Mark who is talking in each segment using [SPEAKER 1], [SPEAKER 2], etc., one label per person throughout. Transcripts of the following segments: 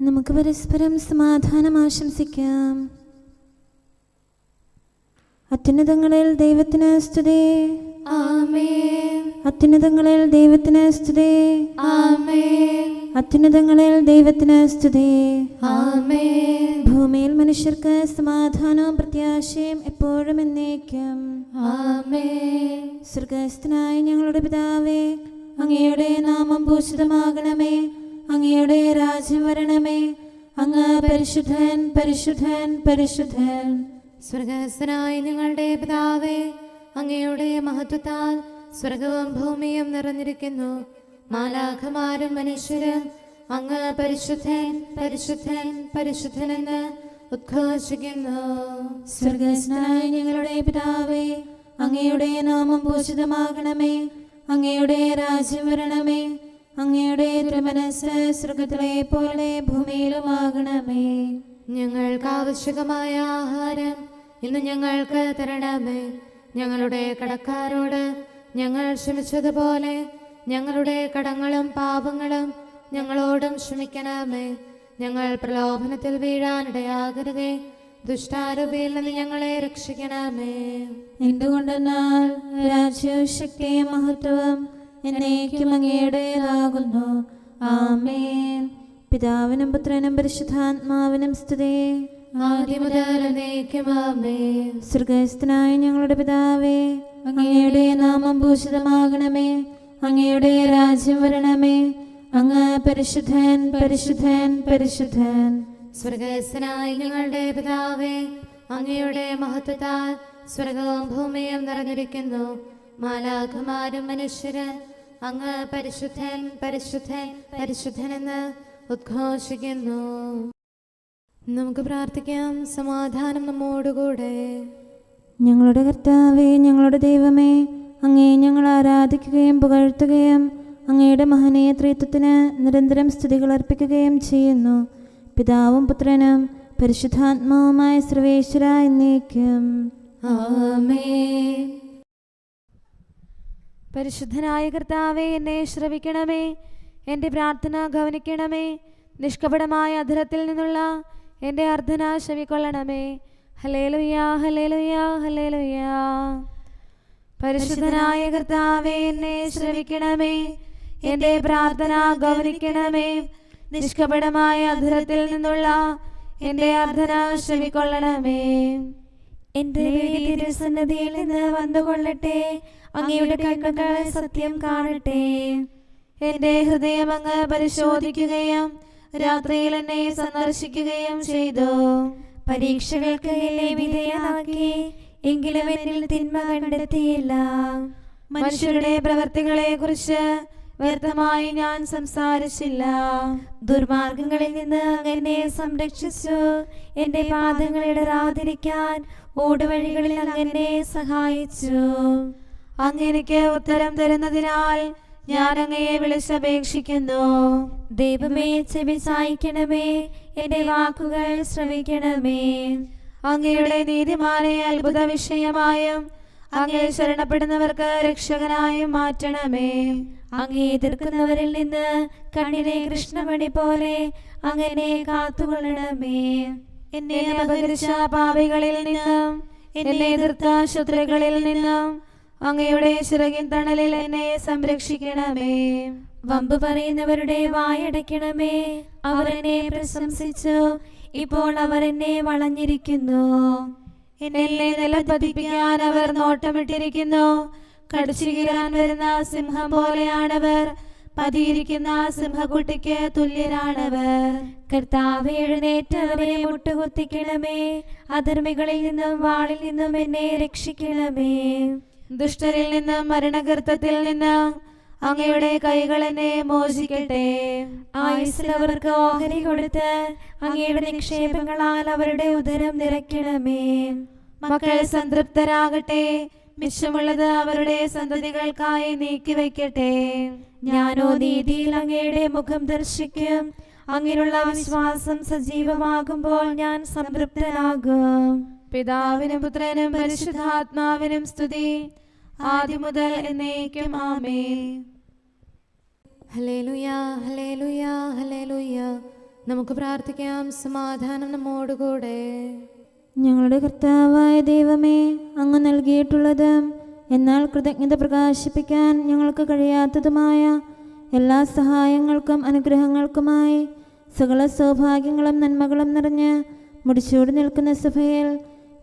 [SPEAKER 1] നമുക്ക് പരസ്പരം സമാധാനം ആശംസിക്കാം. അത്യുന്നതങ്ങളിൽ ദൈവത്തിന് സ്തുതി.
[SPEAKER 2] ആമേൻ.
[SPEAKER 1] അത്യുന്നതങ്ങളിൽ ദൈവത്തിന് സ്തുതി.
[SPEAKER 2] ആമേൻ.
[SPEAKER 1] അത്യുന്നതങ്ങളിൽ ദൈവത്തിന് സ്തുതി.
[SPEAKER 2] ആമേൻ.
[SPEAKER 1] ഭൂമിയിൽ മനുഷ്യർക്ക് സമാധാനവും പ്രത്യാശയും എപ്പോഴും എന്നേക്കും.
[SPEAKER 2] ആമേൻ.
[SPEAKER 1] സ്വർഗ്ഗസ്ഥനായ ഞങ്ങളുടെ പിതാവേ, അങ്ങയുടെ നാമം പൂജിതമാകണമേ. അങ്ങയുടെ രാജ്യം വരണമേ. അങ്ങ് പരിശുദ്ധൻ, പരിശുദ്ധൻ, പരിശുദ്ധൻ.
[SPEAKER 2] സ്വർഗ്ഗസ്ഥനായ ഞങ്ങളുടെ പിതാവേ, അങ്ങയുടെ മഹത്വത്താൽ സ്വർഗവും ഭൂമിയും നിറഞ്ഞിരിക്കുന്നു. മാലാഖമാരും മനുഷ്യരും അങ്ങ് പരിശുദ്ധൻ, പരിശുദ്ധൻ, പരിശുദ്ധനെന്ന് ഉദ്ഘോഷിക്കുന്നു.
[SPEAKER 1] സ്വർഗ്ഗസ്ഥനായ ഞങ്ങളുടെ പിതാവേ, അങ്ങയുടെ നാമം പൂജിതമാകണമേ. അങ്ങയുടെ രാജ്യം വരണമേ. അങ്ങയുടെ തിരുമനസ്സ് സ്വർഗ്ഗത്തിലെ പോലെ ഭൂമിയിലുമാകണമേ.
[SPEAKER 2] ഞങ്ങൾക്ക് ആവശ്യമായ ആഹാരം ഇന്ന് ഞങ്ങൾക്ക് തരണമേ. ഞങ്ങളുടെ കടക്കാരോട് ഞങ്ങൾ ക്ഷമിച്ചതുപോലെ ഞങ്ങളുടെ കടങ്ങളും പാപങ്ങളും ഞങ്ങളോടും ക്ഷമിക്കണമേ. ഞങ്ങൾ പ്രലോഭനത്തിൽ വീഴാനിടയാകരുതേ. ദുഷ്ടാരൂപിയിൽ നിന്ന് ഞങ്ങളെ രക്ഷിക്കണമേ.
[SPEAKER 1] എന്തുകൊണ്ടെന്നാൽ രാജ്യവും ശക്തിയും മഹത്വവും എന്നേക്കും അങ്ങയുടേതാകുന്നു. ആമേൻ. പിതാവിനും പുത്രനും പരിശുദ്ധാത്മാവിനും സ്തുതി.
[SPEAKER 2] ആദ്യം മുതൽ എന്നേക്കും ആമേൻ.
[SPEAKER 1] സ്വർഗ്ഗസ്ഥനായ ഞങ്ങളുടെ പിതാവേ, അങ്ങയുടെ നാമം പൂജിതമാകണമേ. അങ്ങയുടെ രാജ്യം വരണമേ. അങ്ങ് പരിശുദ്ധൻ, പരിശുദ്ധൻ, പരിശുദ്ധൻ.
[SPEAKER 2] സ്വർഗ്ഗസ്ഥനായ ഞങ്ങളുടെ പിതാവേ, അങ്ങയുടെ മഹത്വത്താൽ സ്വർഗവും ഭൂമിയും നിറഞ്ഞിരിക്കുന്നു. മാലാഖമാരും മനുഷ്യരും അങ്ങ് പരിശുദ്ധൻ, പരിശുദ്ധൻ, പരിശുദ്ധനെന്ന് ഉദ്ഘോഷിക്കുന്നു. നമുക്ക് പ്രാർത്ഥിക്കാം. സമാധാനം നമ്മോടുകൂടെ.
[SPEAKER 1] ഞങ്ങളുടെ കർത്താവേ, ഞങ്ങളുടെ ദൈവമേ, അങ്ങേ ഞങ്ങൾ ആരാധിക്കുകയും പുകഴ്ത്തുകയും അങ്ങയുടെ മഹനീയ ത്രിത്വത്തിന് നിരന്തരം സ്തുതികൾ അർപ്പിക്കുകയും ചെയ്യുന്നു. പിതാവും പുത്രനും പരിശുദ്ധാത്മാവുമായ സർവേശ്വര എന്നേക്കും.
[SPEAKER 2] ആമേൻ.
[SPEAKER 3] പരിശുദ്ധനായ കർത്താവേ, എന്നെ ശ്രവിക്കണമേ. എൻ്റെ പ്രാർത്ഥന ഗൗനിക്കണമേ. നിഷ്കപടമായ അധരത്തിൽ നിന്നുള്ള എൻ്റെ അർത്ഥന ചെവിക്കൊള്ളണമേ. ഹല്ലേലൂയാ, ഹല്ലേലൂയാ, ഹല്ലേലൂയാ. പരിശുദ്ധനായ കർത്താവേ, എന്നെ ശ്രവിക്കണമേ. എൻ്റെ പ്രാർത്ഥന ഗൗനിക്കണമേ. നിഷ്കപടമായ അധരത്തിൽ നിന്നുള്ള എൻ്റെ അർത്ഥന ചെവിക്കൊള്ളണമേ.
[SPEAKER 1] എൻ്റെ തിരുസന്നിധിയിൽ നിന്ന് വന്നുകൊള്ളട്ടെ. അങ്ങയുടെ കണ്ണുകൾ സത്യം കാണട്ടെ.
[SPEAKER 3] എൻ്റെ ഹൃദയം അങ്ങ് പരിശോധിക്കുകയും രാത്രിയിൽ എന്നെ സന്ദർശിക്കുകയും ചെയ്തു.
[SPEAKER 1] പരീക്ഷകൾക്ക് എന്നെ വിധേയനാക്കി, എങ്കിലും എന്നിൽ തിന്മ കണ്ടെത്തിയില്ല.
[SPEAKER 3] മനുഷ്യരുടെ പ്രവൃത്തികളെ കുറിച്ച് വ്യർത്ഥമായി ഞാൻ സംസാരിച്ചില്ല.
[SPEAKER 1] ദുർമാർഗങ്ങളിൽ നിന്ന് അങ്ങ് എന്നെ സംരക്ഷിച്ചു. എൻ്റെ പാദങ്ങൾ ഇടറാതിരിക്കാൻ ഊടുവഴികളിൽ അങ്ങ് എന്നെ സഹായിച്ചു.
[SPEAKER 3] അങ്ങ് എനിക്ക് ഉത്തരം തരുന്നതിനാൽ ഞാൻ അങ്ങയെ വിളിച്ചപേക്ഷിക്കുന്നു.
[SPEAKER 1] ദൈവമേ, ചെവി ചായ്ക്കണമേ. എൻ്റെ വാക്കുകൾ ശ്രവിക്കണമേ.
[SPEAKER 3] അങ്ങയുടെ നീതിമാനെ അത്ഭുത വിഷയമായും അങ്ങേ ശരണപ്പെടുന്നവർക്ക് രക്ഷകനായും മാറ്റണമേ.
[SPEAKER 1] അങ്ങേ എതിർക്കുന്നവരിൽ നിന്ന് കണ്ണിനെ കൃഷ്ണമണി പോലെ അങ്ങനെ കാത്തുകൊള്ളണമേ.
[SPEAKER 3] എന്നെ അപകരിച്ച പാപികളിൽ നിന്നും എന്നെ എതിർത്ത ശത്രുക്കളിൽ നിന്നും അങ്ങയുടെ ചിറകിൻ തണലിൽ എന്നെ സംരക്ഷിക്കണമേ.
[SPEAKER 1] വമ്പ് പറയുന്നവരുടെ വായടയ്ക്കണമേ. അവർ എന്നെ പ്രശംസിച്ചു. ഇപ്പോൾ അവർ എന്നെ വളഞ്ഞിരിക്കുന്നു.
[SPEAKER 3] എന്നെ നിലപതിപ്പിക്കാൻ അവർ നോട്ടമിട്ടിരിക്കുന്നു. കടിച്ചു കീറാൻ വരുന്ന സിംഹം പോലെയാണവർ. പതിയിരിക്കുന്ന സിംഹക്കുട്ടിക്ക് തുല്യരാണവർ.
[SPEAKER 1] കർത്താവേ, എഴുന്നേറ്റ് അവരെ മുട്ടുകുത്തിക്കണമേ. അധർമ്മികളിൽ നിന്നും വാളിൽ നിന്നും എന്നെ രക്ഷിക്കണമേ.
[SPEAKER 3] ദുഷ്ടരിൽ നിന്നും മരണഗർത്തത്തിൽ നിന്നും അങ്ങയുടെ കൈകൾ എന്നെ മോചിക്കട്ടെ.
[SPEAKER 1] ആയുസ്സിൽ അവർക്ക് ഓഹരി കൊടുത്ത് അങ്ങയുടെ നിക്ഷേപങ്ങളാൽ അവരുടെ ഉദരം നിറയ്ക്കണമേ.
[SPEAKER 3] മക്കൾ സംതൃപ്തരാകട്ടെ. മിച്ചമുള്ളത് അവരുടെ സന്തതികൾക്കായി നീക്കിവെക്കട്ടെ.
[SPEAKER 1] ഞാനോ നീതിയിൽ അങ്ങയുടെ മുഖം ദർശിക്കും. അങ്ങിലുള്ള വിശ്വാസം സജീവമാകുമ്പോൾ ഞാൻ സംതൃപ്തനാകും.
[SPEAKER 3] പിതാവിനും പുത്രനും പരിശുദ്ധാത്മാവിനും സ്തുതി, ആദ്യം മുതൽ എന്നേക്കും. ആമേൻ.
[SPEAKER 2] ഹല്ലേലൂയ, ഹല്ലേലൂയ, ഹല്ലേലൂയ. നമുക്ക് പ്രാർത്ഥിക്കാം. സമാധാനം നമ്മോടുകൂടെ.
[SPEAKER 1] ഞങ്ങളുടെ കർത്താവായ ദൈവമേ, അങ്ങ് നൽകിയിട്ടുള്ളതും എന്നാൽ കൃതജ്ഞത പ്രകാശിപ്പിക്കാൻ ഞങ്ങൾക്ക് കഴിയാത്തതുമായ എല്ലാ സഹായങ്ങൾക്കും അനുഗ്രഹങ്ങൾക്കുമായി സകല സൗഭാഗ്യങ്ങളും നന്മകളും നിറഞ്ഞ് മുടിച്ചൂടി നിൽക്കുന്ന സഭയിൽ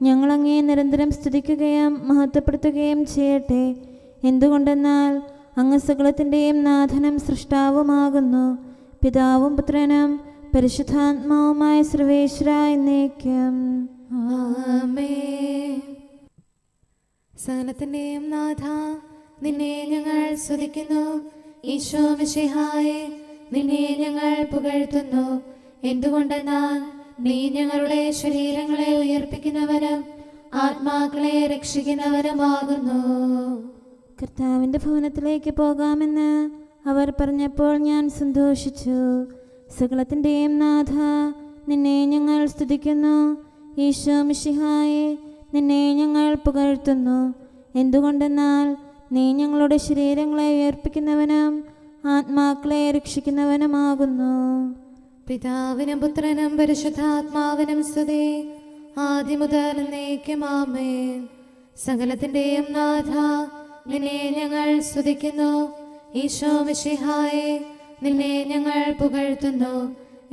[SPEAKER 1] ഞങ്ങളങ്ങേ നിരന്തരം സ്തുതിക്കുകയും മഹത്വപ്പെടുത്തുകയും ചെയ്യട്ടെ. എന്തുകൊണ്ടെന്നാൽ അങ്ങ് സകലത്തിൻ്റെയും നാഥനും സൃഷ്ടാവുമാകുന്നു. പിതാവും പുത്രനും പരിശുദ്ധാത്മാവുമായ സർവേശ്വര എന്നേക്കും.
[SPEAKER 2] ആമേൻ. സകലത്തിന്റെയും നാഥ, നിന്നെ ഞങ്ങൾ സ്തുതിക്കുന്നു. ഈശോ മിശിഹായേ, നിന്നെ ഞങ്ങൾ പുകഴ്ത്തുന്നു. എന്തുകൊണ്ടെന്നാൽ നീ ഞങ്ങളുടെ ശരീരങ്ങളെ ഉയർപ്പിക്കുന്നവനും ആത്മാക്കളെ രക്ഷിക്കുന്നവനുമാകുന്നു.
[SPEAKER 1] കർത്താവിൻ്റെ ഭവനത്തിലേക്ക് പോകാമെന്ന് അവർ പറഞ്ഞപ്പോൾ ഞാൻ സന്തോഷിച്ചു. സകലത്തിൻ്റെയും നാഥ, നിന്നെ ഞങ്ങൾ സ്തുതിക്കുന്നു. ഈശോ മിശിഹായേ, നിന്നെ ഞങ്ങൾ പുകഴ്ത്തുന്നു. എന്തുകൊണ്ടെന്നാൽ നീ ഞങ്ങളുടെ ശരീരങ്ങളെ ഉയർപ്പിക്കുന്നവനും ആത്മാക്കളെ രക്ഷിക്കുന്നവനുമാകുന്നു.
[SPEAKER 2] പിതാവിനും പുത്രനും പരിശുദ്ധാത്മാവിനും സ്തുതി, ആദ്യം മുതൽ എന്നേക്കും ആമേൻ. സകലത്തിന്റെയും നാഥ, നിന്നെ ഞങ്ങൾ സ്തുതിക്കുന്നു. ഈശോ മിശിഹായേ, നിന്നെ ഞങ്ങൾ പുകഴ്ത്തുന്നു.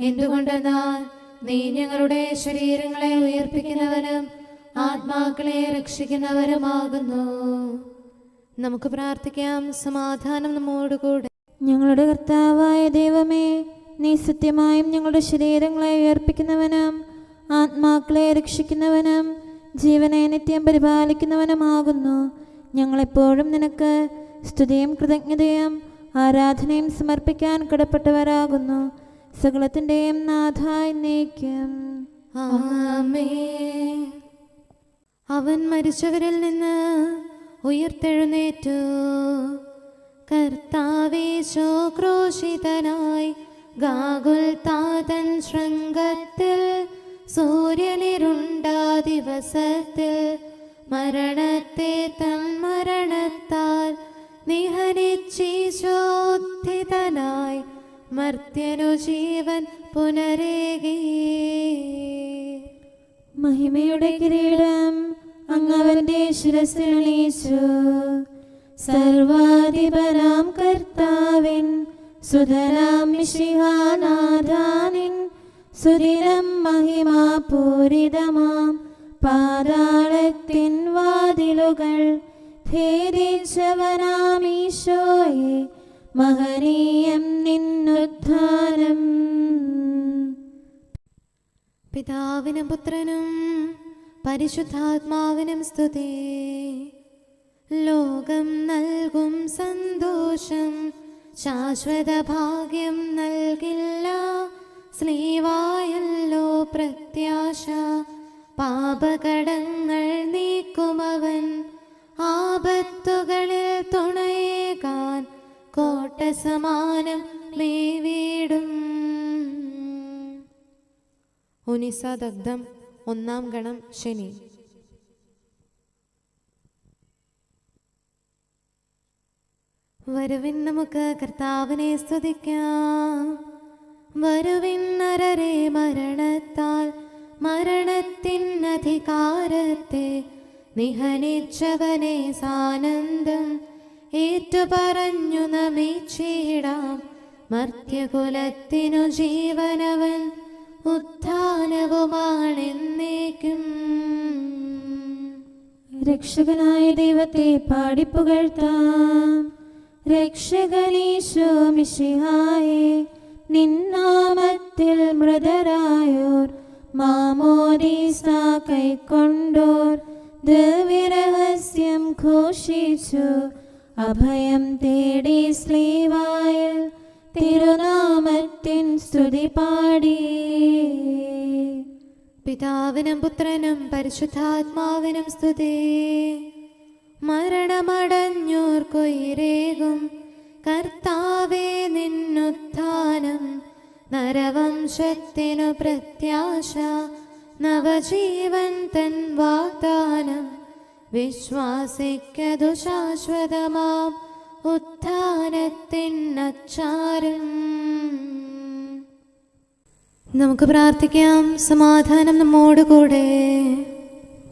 [SPEAKER 2] എന്തുകൊണ്ടെന്നാൽ നീ ഞങ്ങളുടെ ശരീരങ്ങളെ ഉയർപ്പിക്കുന്നവനും ആത്മാക്കളെ രക്ഷിക്കുന്നവരുമാകുന്നു. നമുക്ക് പ്രാർത്ഥിക്കാം. സമാധാനം നമ്മോടുകൂടെ.
[SPEAKER 1] ഞങ്ങളുടെ കർത്താവായ ദൈവമേ, നീ സത്യമായും ഞങ്ങളുടെ ശരീരങ്ങളെ ഉയർപ്പിക്കുന്നവനും ആത്മാക്കളെ രക്ഷിക്കുന്നവനും ജീവനെ നിത്യം പരിപാലിക്കുന്നവനുമാകുന്നു. ഞങ്ങളെപ്പോഴും നിനക്ക് സ്തുതിയും കൃതജ്ഞതയും ആരാധനയും സമർപ്പിക്കാൻ കടപ്പെട്ടവരാകുന്നു. സകലത്തിൻ്റെയും നാഥ എന്നേക്കും.
[SPEAKER 2] ആമേൻ. അവൻ മരിച്ചവരിൽ നിന്ന് ഉയർത്തെഴുന്നേറ്റു. കർത്താവീശോ ക്രൂശിതനായി ഗാഗുൽത്താതൻ ശൃംഗത്തിൽ സൂര്യനിരുണ്ട ദിവസത്തിൽ മരണത്തെ തൻ മരണത്താൽ നിഹനിച്ചീശോദ്ധിതനായി മർത്യനു ജീവൻ പുനരേകി.
[SPEAKER 1] മഹിമയുടെ കിരീടം അങ്ങവന്റെ ശിരസിലണിയിച്ചു. സർവാധിപനാം കർത്താവിൻ സുതരാം മിശിഹാനാഥാനിൻ സുദിനം മഹിമാപൂരിതമാം പാതാളത്തിൻ വാതിലുകൾ ഭേദിച്ചവനാമീശോയെ, മഹനീയം നിന്നുദ്ധാനം.
[SPEAKER 2] പിതാവിനും പുത്രനും പരിശുദ്ധാത്മാവിനും സ്തുതി. ലോകം നൽകും സന്തോഷം ശാശ്വത ഭാഗ്യം നൽകില്ല. സ്ലീവായല്ലോ പ്രത്യാശ, പാപകടങ്ങൾ നീക്കുമവൻ. ആപത്തുകളിൽ തുണയേകാൻ കോട്ട സമാനം മേവീടും. ഉനിസദഗ്ധം 1 ഗണം ശനി. വരുവിൻ നമുക്ക് കർത്താവിനെ സ്തുതിക്കാം. വരുവിൻ നരരെ മരണത്താൽ മരണത്തിൻ അധികാരത്തെ നിഹനിച്ചവനെ സാനന്ദം ഏറ്റുപറഞ്ഞു നമിച്ചിടാം. മർത്യകുലത്തിനു ജീവനവൻ ഉത്ഥാനവുമാണെന്നേക്കും.
[SPEAKER 1] രക്ഷകനായ ദൈവത്തെ പാടിപ്പുകഴ്ത്താം. രക്ഷകനീശോ മിശിഹായേ, നിന്നാമത്തിൽ മൃതരായോർ മാമോദീസ കൈക്കൊണ്ടോർ ദിവ്യരഹസ്യം ഘോഷിച്ചു. അഭയം തേടി സ്ലീവായിൽ തിരുനാമത്തിൻ സ്തുതി പാടി.
[SPEAKER 2] പിതാവിനും പുത്രനും പരിശുദ്ധാത്മാവിനും സ്തുതി. മരണമടഞ്ഞോർക്കൊയിരേകും കർത്താവേ നിന്നുത്ഥാനം. നരവംശത്തിനു പ്രത്യാശ, നവജീവൻ തൻ വാഗ്ദാനം. വിശ്വാസിക്കതു ശാശ്വതമാം ഉത്ഥാനത്തിൻ അച്ചാരം. നമുക്ക് പ്രാർത്ഥിക്കാം. സമാധാനം നമ്മോട് കൂടെ.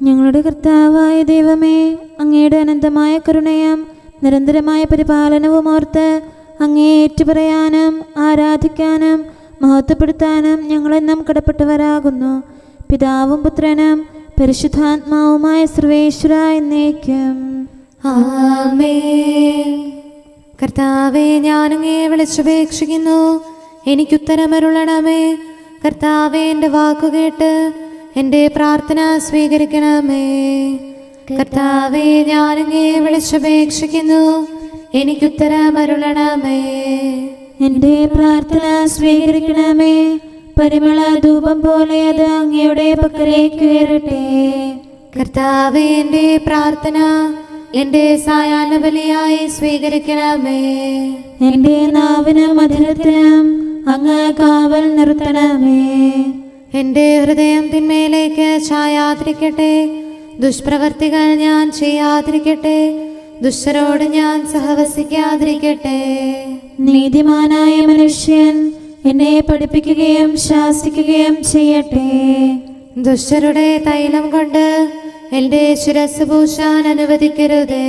[SPEAKER 1] ഞങ്ങളുടെ കർത്താവായ ദൈവമേ, അങ്ങയുടെ അനന്തമായ കരുണയും നിരന്തരമായ പരിപാലനവും ഓർത്ത് അങ്ങയെ ഏറ്റുപറയാനും ആരാധിക്കാനും മഹത്വപ്പെടുത്താനും ഞങ്ങളെന്നും കടപ്പെട്ടവരാകുന്നു. പിതാവും പുത്രനും പരിശുദ്ധാത്മാവുമായ സർവേശ്വര എന്നേക്കും.
[SPEAKER 2] ആമേൻ. കർത്താവേ, ഞാനങ്ങയെ വിളിച്ചപേക്ഷിക്കുന്നു, എനിക്കുത്തരമരുളണമേ. കർത്താവേ, എൻ്റെ വാക്കുകേട്ട് എൻ്റെ പ്രാർത്ഥന സ്വീകരിക്കണമേ. കർത്താവേ, ഞാനങ്ങയെ വിളിച്ചപേക്ഷിക്കുന്നു, എനിക്കുത്തരമരുളണമേ.
[SPEAKER 1] എൻ്റെ പ്രാർത്ഥന സ്വീകരിക്കണമേ. പരിമള ധൂപം പോലെ അത് അങ്ങയുടെ പക്കലേക്ക് ഉയരട്ടെ.
[SPEAKER 2] കർത്താവേ, എൻ്റെ പ്രാർത്ഥന എൻ്റെ സായാഹ്ന ബലിയായി സ്വീകരിക്കണമേ.
[SPEAKER 1] എൻ്റെ നാവിനും മധുരത്തിനും അങ്ങ് കാവൽ നിർത്തണമേ.
[SPEAKER 2] എൻ്റെ ഹൃദയം തിന്മയിലേക്ക് ചായാതിരിക്കട്ടെ. ദുഷ്പ്രവർത്തികൾ ഞാൻ ചെയ്യാതിരിക്കട്ടെ. ദുഷ്ടരോട് ഞാൻ സഹവസിക്കാതിരിക്കട്ടെ.
[SPEAKER 1] നീതിമാനായ മനുഷ്യൻ എന്നെ പഠിപ്പിക്കുകയും ശാസിക്കുകയും ചെയ്യട്ടെ.
[SPEAKER 2] ദുഷ്ടരുടെ തൈലം കൊണ്ട് എൻ്റെ ശിരസ് പൂശാൻ അനുവദിക്കരുതേ.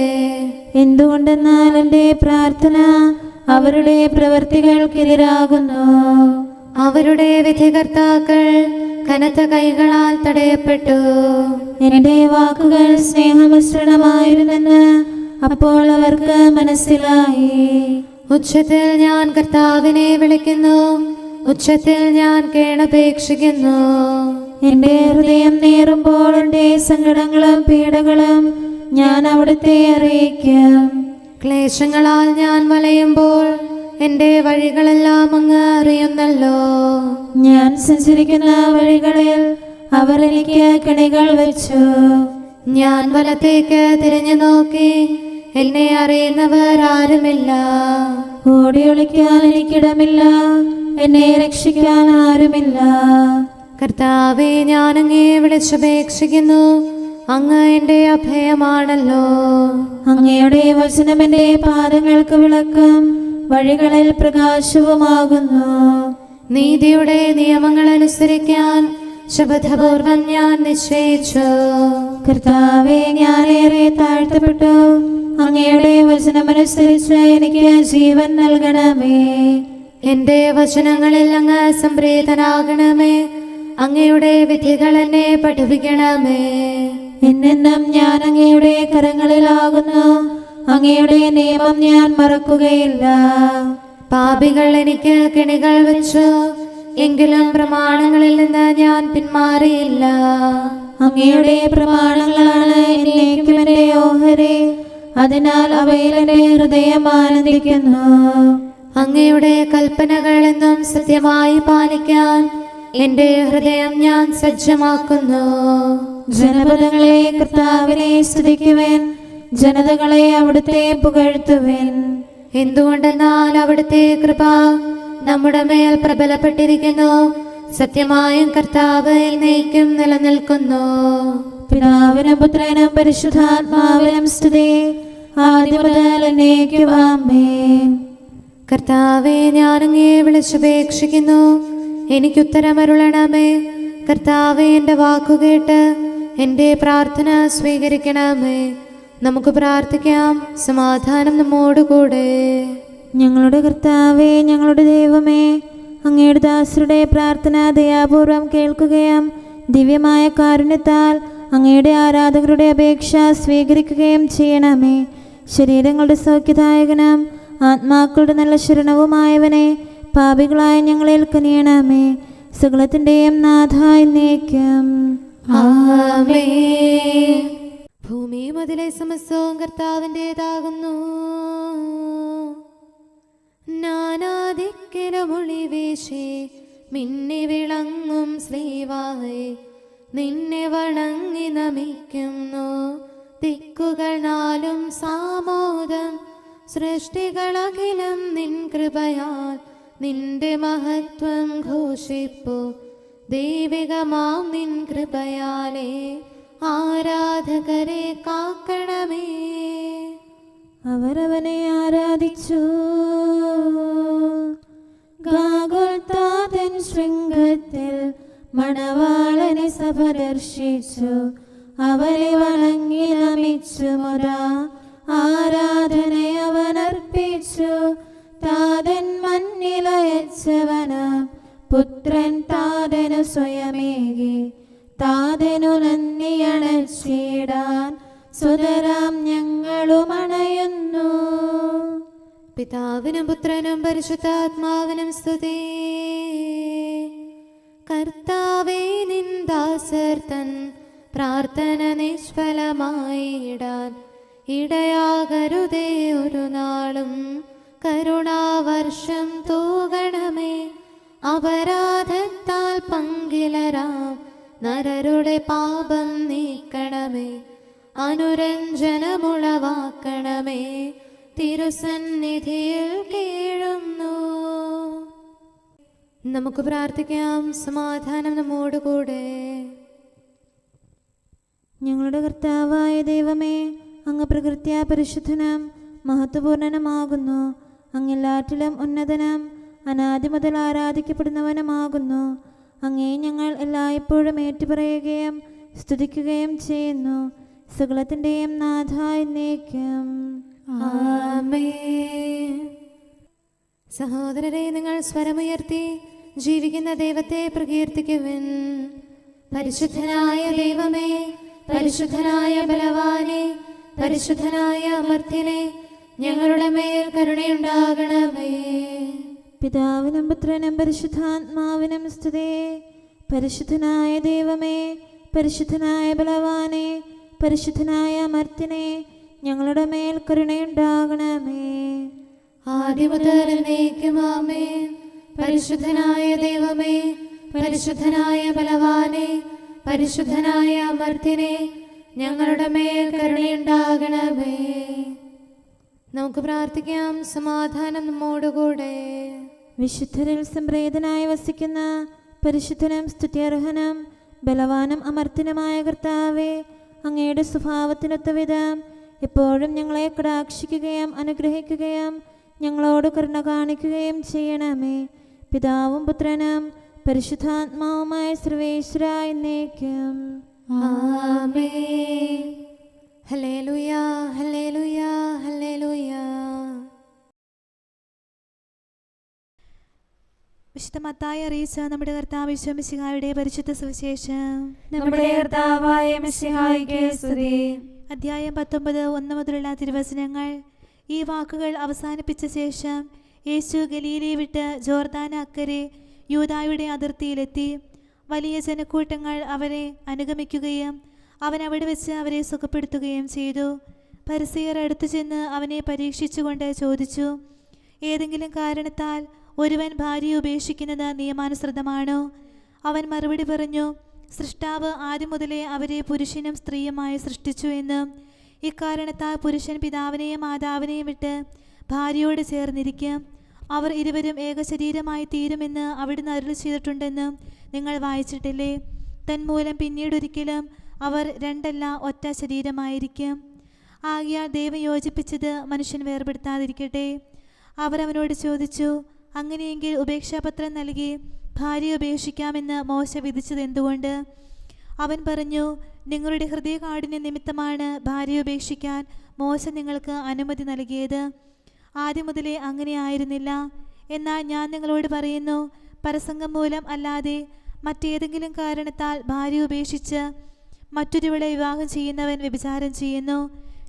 [SPEAKER 1] എന്തുകൊണ്ടെന്നാൽ എൻ്റെ പ്രാർത്ഥന അവരുടെ പ്രവൃത്തികൾക്കെതിരാകുന്നു.
[SPEAKER 2] അവരുടെ വിധികർത്താക്കൾ കനത്ത കൈകളാൽ തടയപ്പെട്ടു.
[SPEAKER 1] എൻ്റെ വാക്കുകൾ സ്നേഹമിശ്രണമായിരുന്നെന്ന് അപ്പോൾ അവർക്ക് മനസ്സിലായി.
[SPEAKER 2] ഉച്ചത്തിൽ ഞാൻ കർത്താവിനെ വിളിക്കുന്നു, ഉച്ചത്തിൽ ഞാൻ കേണപേക്ഷിക്കുന്നു.
[SPEAKER 1] എൻ്റെ ഹൃദയം നേറുമ്പോൾ എൻ്റെ സങ്കടങ്ങളും പീഡകളും ഞാൻ അവിടുത്തെ അറിയിക്കും.
[SPEAKER 2] ക്ലേശങ്ങളാൽ ഞാൻ വലയുമ്പോൾ എൻ്റെ വഴികളെല്ലാം അങ്ങ് അറിയുന്നല്ലോ.
[SPEAKER 1] ഞാൻ സഞ്ചരിക്കുന്ന വഴികളിൽ അവർ എനിക്ക് കെണികൾ വെച്ചു.
[SPEAKER 2] ഞാൻ വലത്തേക്ക് തിരിഞ്ഞു നോക്കി, എന്നെ അറിയുന്നവർ ആരുമില്ല.
[SPEAKER 1] ഓടി ഒളിക്കാൻ എനിക്കിടമില്ല, എന്നെ രക്ഷിക്കാൻ ആരുമില്ല.
[SPEAKER 2] കർത്താവേ, ഞാൻ അങ്ങയെ വിളിച്ചപേക്ഷിക്കുന്നു, അങ്ങ് എൻ്റെ അഭയമാണല്ലോ.
[SPEAKER 1] അങ്ങയുടെ വചനം എൻ്റെ പാദങ്ങൾക്ക് വിളക്കും വഴികളിൽ പ്രകാശവുമാകുന്നു.
[SPEAKER 2] നീതിയുടെ നിയമങ്ങൾ അനുസരിക്കാൻ ശപഥപൂർവം ഞാൻ നിശ്ചയിച്ചു.
[SPEAKER 1] കർത്താവേ, ഞാനേറെ താഴ്ത്തപ്പെട്ടു. അങ്ങയുടെ വചനമനുസരിച്ച് എനിക്ക് ജീവൻ നൽകണമേ.
[SPEAKER 2] എൻ്റെ വചനങ്ങളിൽ അങ്ങ് സംപ്രീതനാകണമേ. അങ്ങയുടെ വിധികൾ എന്നെ പഠിപ്പിക്കണമേ.
[SPEAKER 1] എന്നെന്നും ഞാൻ അങ്ങയുടെ കരങ്ങളിലാകുന്നു. അങ്ങയുടെ നിയമം ഞാൻ മറക്കുകയില്ല.
[SPEAKER 2] പാപികൾ എനിക്ക് കെണികൾ വെച്ചു, എങ്കിലും പ്രമാണങ്ങളിൽ നിന്ന് ഞാൻ പിന്മാറിയില്ല.
[SPEAKER 1] അങ്ങയുടെ പ്രമാണങ്ങളാണ് എന്നേക്കും എൻ്റെ ഓഹരി. അതിനാൽ അവയിൽ എൻ്റെ ഹൃദയം ആനന്ദിക്കുന്നു.
[SPEAKER 2] അങ്ങയുടെ കൽപ്പനകൾ എന്നും സത്യമായി പാലിക്കാൻ എൻ്റെ ഹൃദയം ഞാൻ സജ്ജമാക്കുന്നു.
[SPEAKER 1] ജനപദങ്ങളെ കർത്താവിനെ സ്തുതിക്കുവിൻ, ജനതകളെ അവിടുത്തെ പുകഴ്ത്തുവിൻ.
[SPEAKER 2] എന്തുകൊണ്ടെന്നാൽ അവിടുത്തെ കൃപ നമ്മുടെ മേൽ പ്രബലപ്പെട്ടിരിക്കുന്നു. സത്യമായും കർത്താവ് എന്നേക്കും നിലനിൽക്കുന്നു.
[SPEAKER 1] പിതാവിനും പുത്രനും പരിശുദ്ധാത്മാവിനും സ്തുതി, ആദ്യം മുതൽ എന്നേക്കും ആമേൻ.
[SPEAKER 2] കർത്താവേ, ഞാൻ അങ്ങയെ വിളിച്ചപേക്ഷിക്കുന്നു, എനിക്കുത്തരമരുളണമേ. കർത്താവേ, എൻ്റെ വാക്കുകേട്ട് എൻ്റെ പ്രാർത്ഥന സ്വീകരിക്കണമേ. നമുക്ക് പ്രാർത്ഥിക്കാം. സമാധാനം നമ്മോട് കൂടെ.
[SPEAKER 1] ഞങ്ങളുടെ കർത്താവേ, ഞങ്ങളുടെ ദൈവമേ, അങ്ങയുടെ ദാസരുടെ പ്രാർത്ഥന ദയാപൂർവം കേൾക്കുകയും ദിവ്യമായ കാരുണ്യത്താൽ അങ്ങയുടെ ആരാധകരുടെ അപേക്ഷ സ്വീകരിക്കുകയും ചെയ്യണമേ. ശരീരങ്ങളുടെ സൗഖ്യദായകനും ആത്മാക്കളുടെ നല്ല ശരണവുമായവനെ പാപികളായ ഞങ്ങളിൽ കനിയണമേ. സകലത്തിൻ്റെയും നാഥായി എന്നേക്കും.
[SPEAKER 2] ആമേൻ. ഭൂമിയും അതിലെ സമസ്തവും കർത്താവിൻ്റെതാകുന്നു. നാനാദിക്കിലും ഒളിവീശി മിന്നി വിളങ്ങും ശ്രീവാഹേ, നിന്നെ വണങ്ങി നമിക്കുന്നു. ദിക്കുകൾ നാലും സാമോദം, സൃഷ്ടികളഖിലം നിൻ കൃപയാൽ നിന്റെ മഹത്വം ഘോഷിപ്പു. ദൈവികമാം നിൻ കൃപയാലേ ആരാധകരെ കാക്കണമേ.
[SPEAKER 1] അവരവനെ ആരാധിച്ചു. ഗാഗുൽത്താതൻ ശൃംഗത്തിൽ മണവാളനെ സഭ ദർശിച്ചു. അവരെ വണങ്ങി നമിച്ചു മുതാ ആരാധനയവനർപ്പിച്ചു. താതൻ മണ്ണിലയച്ചവന് പുത്രൻ താതനു സ്വയമേകി. താതനു നന്ദിയണച്ചിടാൻ സുതരാം ഞങ്ങളും അണയുന്നു.
[SPEAKER 2] പിതാവിനും പുത്രനും പരിശുദ്ധാത്മാവിനും സ്തുതി. കർത്താവേ, നിൻ ദാസർ തൻ പ്രാർത്ഥന നിഷ്ഫലമായിടാൻ ഇടയാകരുതേ ഒരു നാളും. കരുണാവർഷം തൂകണമേ. അപരാധത്താൽ പങ്കിലരാം നരരുടെ പാപം നീക്കണമേ. അനുരഞ്ജനമുളവാക്കണമേ. തിരുസന്നിധിയിൽ കീഴുന്നു. നമുക്ക് പ്രാർത്ഥിക്കാം. സമാധാനം നമ്മോടുകൂടെ.
[SPEAKER 1] ഞങ്ങളുടെ കർത്താവായ ദൈവമേ, അങ്ങ് പ്രകൃത്യാ പരിശുദ്ധനും മഹത്വപൂർണനുമാകുന്നു. അങ്ങെല്ലാറ്റിലും ഉന്നതനും അനാദി മുതൽ ആരാധിക്കപ്പെടുന്നവനുമാകുന്നു. അങ്ങേ ഞങ്ങൾ എല്ലായ്പ്പോഴും ഏറ്റുപറയുകയും സ്തുതിക്കുകയും ചെയ്യുന്നു. സകലത്തിൻ്റെയും നാഥ എന്നേക്കും.
[SPEAKER 2] ആമേൻ. സഹോദരരെ, നിങ്ങൾ സ്വരമുയർത്തി ജീവിക്കുന്ന ദൈവത്തെ പ്രകീർത്തിക്കുവിൻ. പരിശുദ്ധനായ ദൈവമേ, പരിശുദ്ധനായ ബലവാനെ, പരിശുദ്ധനായ അമർത്യനെ, ഞങ്ങളുടെ മേൽ കരുണയുണ്ടാകണമേ.
[SPEAKER 1] പിതാവിനും പുത്രനും പരിശുദ്ധാത്മാവിനും സ്തുതി. പരിശുദ്ധനായ ദൈവമേ, പരിശുദ്ധനായ ബലവാനെ, പരിശുദ്ധനായ അമർത്യനെ, ഞങ്ങളുടെ മേൽ കരുണയുണ്ടാകണമേ.
[SPEAKER 2] ആദിമുതൽ എന്നേക്കും ആമേൻ. പരിശുദ്ധനായ ദൈവമേ, പരിശുദ്ധനായ ബലവാനെ, പരിശുദ്ധനായ അമർത്യനെ, ഞങ്ങളുടെ മേൽ കരുണയുണ്ടാകണമേ. നമുക്ക് പ്രാർത്ഥിക്കാം. സമാധാനം നമ്മോടുകൂടെ.
[SPEAKER 1] വിശുദ്ധരിൽ സംപ്രേതനായി വസിക്കുന്ന പരിശുദ്ധനും സ്തുത്യർഹനും ബലവാനും അമർത്യനുമായ കർത്താവേ, അങ്ങയുടെ സ്വഭാവത്തിനൊത്ത വിധം എപ്പോഴും ഞങ്ങളെ കടാക്ഷിക്കുകയും അനുഗ്രഹിക്കുകയും ഞങ്ങളോട് കരുണ കാണിക്കുകയും ചെയ്യണമേ. പിതാവും പുത്രനും പരിശുദ്ധാത്മാവുമായ സർവേശ്വര എന്നേക്കും.
[SPEAKER 2] ആമേൻ. ഹല്ലേലൂയ, ഹല്ലേലൂയ, ഹല്ലേലൂയ.
[SPEAKER 3] വിശുദ്ധ മത്തായി അറിയിച്ച നമ്മുടെ കർത്താവ് ഈശോ മിശിഹായുടെ പരിശുദ്ധ സുവിശേഷം.
[SPEAKER 4] നമ്മുടെ കർത്താവായ മിശിഹായ്ക്ക് സ്തുതി.
[SPEAKER 3] അധ്യായം 19 1 മുതലുള്ള തിരുവചനങ്ങൾ. ഈ വാക്കുകൾ അവസാനിപ്പിച്ച ശേഷം യേശു ഗലീലയെ വിട്ട് ജോർദാന് അക്കരെ യൂദായുടെ അതിർത്തിയിലെത്തി. വലിയ ജനക്കൂട്ടങ്ങൾ അവരെ അനുഗമിക്കുകയും അവൻ അവിടെ വെച്ച് അവരെ സുഖപ്പെടുത്തുകയും ചെയ്തു. ഫരിസേയർ അടുത്തു ചെന്ന് അവനെ പരീക്ഷിച്ചുകൊണ്ട് ചോദിച്ചു, ഏതെങ്കിലും കാരണത്താൽ ഒരുവൻ ഭാര്യയെ ഉപേക്ഷിക്കുന്നത് നിയമാനുസൃതമാണോ? അവൻ മറുപടി പറഞ്ഞു, സൃഷ്ടാവ് ആദ്യം മുതലേ അവരെ പുരുഷനും സ്ത്രീയുമായി സൃഷ്ടിച്ചു എന്നും ഇക്കാരണത്താൽ പുരുഷൻ പിതാവിനെയും മാതാവിനെയും വിട്ട് ഭാര്യയോട് ചേർന്നിരിക്കും, അവർ ഇരുവരും ഏകശരീരമായി തീരുമെന്ന് അവിടുന്ന് അരുളി ചെയ്തിട്ടുണ്ടെന്ന് നിങ്ങൾ വായിച്ചിട്ടില്ലേ? തന്മൂലം പിന്നീടൊരിക്കലും അവർ രണ്ടല്ല ഒറ്റ ശരീരമായിരിക്കും. ആകയാൽ ദൈവം യോജിപ്പിച്ചത് മനുഷ്യൻ വേർപെടുത്താതിരിക്കട്ടെ. അവർ അവനോട് ചോദിച്ചു, അങ്ങനെയെങ്കിൽ ഉപേക്ഷാപത്രം നൽകി ഭാര്യയെ ഉപേക്ഷിക്കാമെന്ന് മോശ വിധിച്ചത് എന്തുകൊണ്ട്? അവൻ പറഞ്ഞു, നിങ്ങളുടെ ഹൃദയകാഠിന്യ നിമിത്തമാണ് ഭാര്യയെ ഉപേക്ഷിക്കാൻ മോശ നിങ്ങൾക്ക് അനുമതി നൽകിയത്. ആദ്യം മുതലേ അങ്ങനെ ആയിരുന്നില്ല. എന്നാൽ ഞാൻ നിങ്ങളോട് പറയുന്നു, പരസംഗം മൂലം അല്ലാതെ മറ്റേതെങ്കിലും കാരണത്താൽ ഭാര്യയെ ഉപേക്ഷിച്ച് മറ്റൊരുവളെ വിവാഹം ചെയ്യുന്നവൻ വ്യഭിചാരം ചെയ്യുന്നു.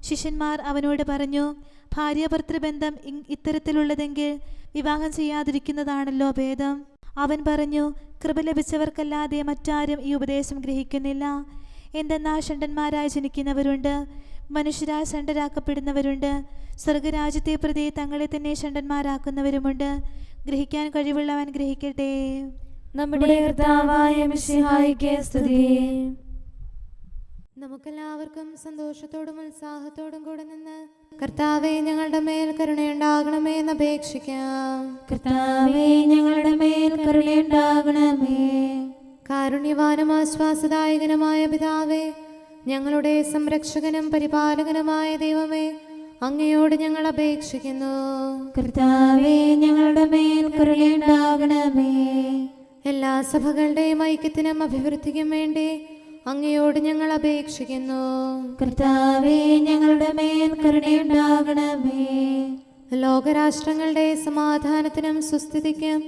[SPEAKER 3] ശിഷ്യന്മാർ അവനോട് പറഞ്ഞു, ഭാര്യാഭർത്തൃബന്ധം ഇത്തരത്തിലുള്ളതെങ്കിൽ വിവാഹം ചെയ്യാതിരിക്കുന്നതാണല്ലോ ഭേദം. അവൻ പറഞ്ഞു, കൃപ ലഭിച്ചവർക്കല്ലാതെ മറ്റാരും ഈ ഉപദേശം ഗ്രഹിക്കുന്നില്ല. എന്തെന്നാൽ ഷണ്ഡന്മാരായി ജനിക്കുന്നവരുണ്ട്, മനുഷ്യരായി ഷണ്ഡരാക്കപ്പെടുന്നവരുണ്ട്, സ്വർഗരാജ്യത്തെ പ്രതി തങ്ങളെ തന്നെ ഷണ്ഡന്മാരാക്കുന്നവരുമുണ്ട്. ഗ്രഹിക്കാൻ കഴിവുള്ളവൻ ഗ്രഹിക്കട്ടെ.
[SPEAKER 4] നമ്മുടെ കർത്താവായ മിശിഹായ്ക്ക് സ്തുതി.
[SPEAKER 2] നമുക്കെല്ലാവർക്കും സന്തോഷത്തോടും ഉത്സാഹത്തോടും കൂടെ നിന്ന് കർത്താവേ, ഞങ്ങളുടെ മേൽ കരുണയുണ്ടാകണമേ എന്ന് അപേക്ഷിക്കാം.
[SPEAKER 1] കർത്താവേ, ഞങ്ങളുടെ മേൽ കരുണയുണ്ടാകണമേ.
[SPEAKER 2] കാരുണ്യവാനും ആശ്വാസദായകനുമായ പിതാവേ, ഞങ്ങളുടെ സംരക്ഷകനും പരിപാലകനുമായ ദൈവമേ, അങ്ങയോട് ഞങ്ങൾ അപേക്ഷിക്കുന്നു.
[SPEAKER 1] കർത്താവേ, ഞങ്ങളുടെ മേൽ കരുണയുണ്ടാകണമേ.
[SPEAKER 2] എല്ലാ സഭകളുടെയും ഐക്യത്തിനും അഭിവൃദ്ധിക്കും വേണ്ടി അങ്ങയോട് ഞങ്ങൾ അപേക്ഷിക്കുന്നു.
[SPEAKER 1] കർത്താവേ, ഞങ്ങളുടെ മേൽ കരുണയുണ്ടാകണമേ.
[SPEAKER 2] ലോകരാഷ്ട്രങ്ങളുടെ സമാധാനത്തിനും സുസ്ഥിതിക്കും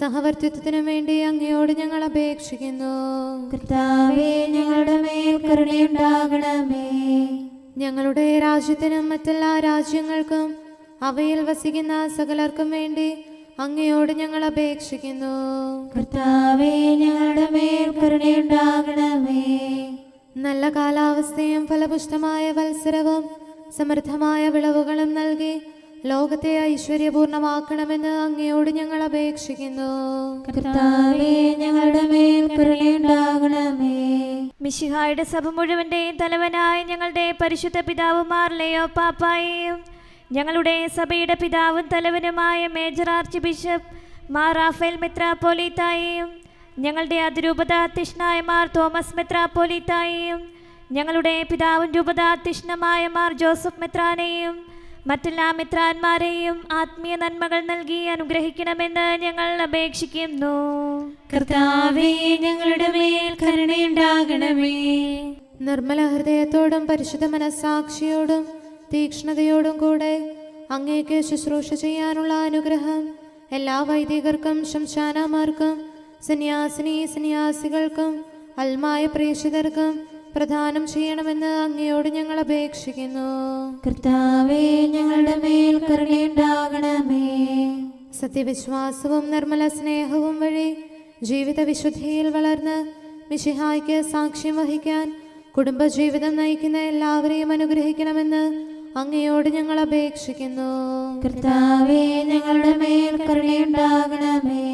[SPEAKER 2] സഹവർത്തിത്വത്തിനും വേണ്ടി അങ്ങയോട് ഞങ്ങൾ അപേക്ഷിക്കുന്നു.
[SPEAKER 1] കർത്താവേ, ഞങ്ങളുടെ മേൽ കരുണയുണ്ടാകണമേ.
[SPEAKER 2] ഞങ്ങളുടെ രാജ്യത്തിനും മറ്റെല്ലാ രാജ്യങ്ങൾക്കും അവയിൽ വസിക്കുന്ന സകലർക്കും വേണ്ടി അങ്ങയോട് ഞങ്ങൾ അപേക്ഷിക്കുന്നു.
[SPEAKER 1] കർത്താവേ, ഞങ്ങളുടെ മേൽ കരുണയുണ്ടാകണമേ.
[SPEAKER 2] നല്ല കാലാവസ്ഥയും ഫലപുഷ്ടമായ വത്സരവും സമൃദ്ധമായ വിളവുകളും നൽകി ലോകത്തെ ഐശ്വര്യപൂർണമാക്കണമെന്ന് അങ്ങയോട് ഞങ്ങൾ അപേക്ഷിക്കുന്നു.
[SPEAKER 1] കർത്താവേ, ഞങ്ങളുടെ മേൽ കരുണയുണ്ടാകണമേ.
[SPEAKER 4] മിശിഹായുടെ സഭ മുഴുവന്റെയും തലവനായ ഞങ്ങളുടെ പരിശുദ്ധ പിതാവുമാർ ലെയോ പാപ്പായെയും ഞങ്ങളുടെ സഭയുടെ പിതാവും തലവനുമായ major archbishop Mar Raphael മെത്രാപ്പോലീത്തായെയും ഞങ്ങളുടെ അതിരൂപതാധ്യക്ഷനായ മാർ തോമസ് മെത്രാപ്പോലീത്തായെയും ഞങ്ങളുടെ പിതാവും രൂപതാധ്യക്ഷനുമായ മാർ ജോസഫ് മെത്രാനെയും മറ്റെല്ലാ മെത്രാന്മാരെയും ആത്മീയ നന്മകൾ നൽകി അനുഗ്രഹിക്കണമെന്ന് ഞങ്ങൾ അപേക്ഷിക്കുന്നു.
[SPEAKER 1] കർത്താവേ, ഞങ്ങളുടെ മേൽ കരുണയുണ്ടാകണമേ.
[SPEAKER 2] നിർമ്മല ഹൃദയത്തോടും പരിശുദ്ധ മനസ്സാക്ഷിയോടും തീക്ഷ്ണതയോടും കൂടെ അങ്ങേക്ക് ശുശ്രൂഷ ചെയ്യാനുള്ള അനുഗ്രഹം എല്ലാ വൈദികർക്കും ശംശാനമാർക്കും സന്യാസികൾക്കും അൽമായ പ്രേക്ഷിതർക്കും പ്രദാനം ചെയ്യണമെന്ന് അങ്ങയോട് ഞങ്ങൾ അപേക്ഷിക്കുന്നു.
[SPEAKER 1] കർത്താവേ, ഞങ്ങളുടെ മേൽ കരുണയുണ്ടാകണമേ.
[SPEAKER 2] സത്യവിശ്വാസവും നിർമ്മല സ്നേഹവും വഴി ജീവിത വിശുദ്ധിയിൽ വളർന്ന് മിശിഹായ്ക്ക് സാക്ഷ്യം വഹിക്കാൻ കുടുംബജീവിതം നയിക്കുന്ന എല്ലാവരെയും അനുഗ്രഹിക്കണമെന്ന് അങ്ങയോട് ഞങ്ങൾ അപേക്ഷിക്കുന്നു.
[SPEAKER 1] കർത്താവേ, ഞങ്ങളുടെ മേൽ കരുണയുണ്ടാകണമേ.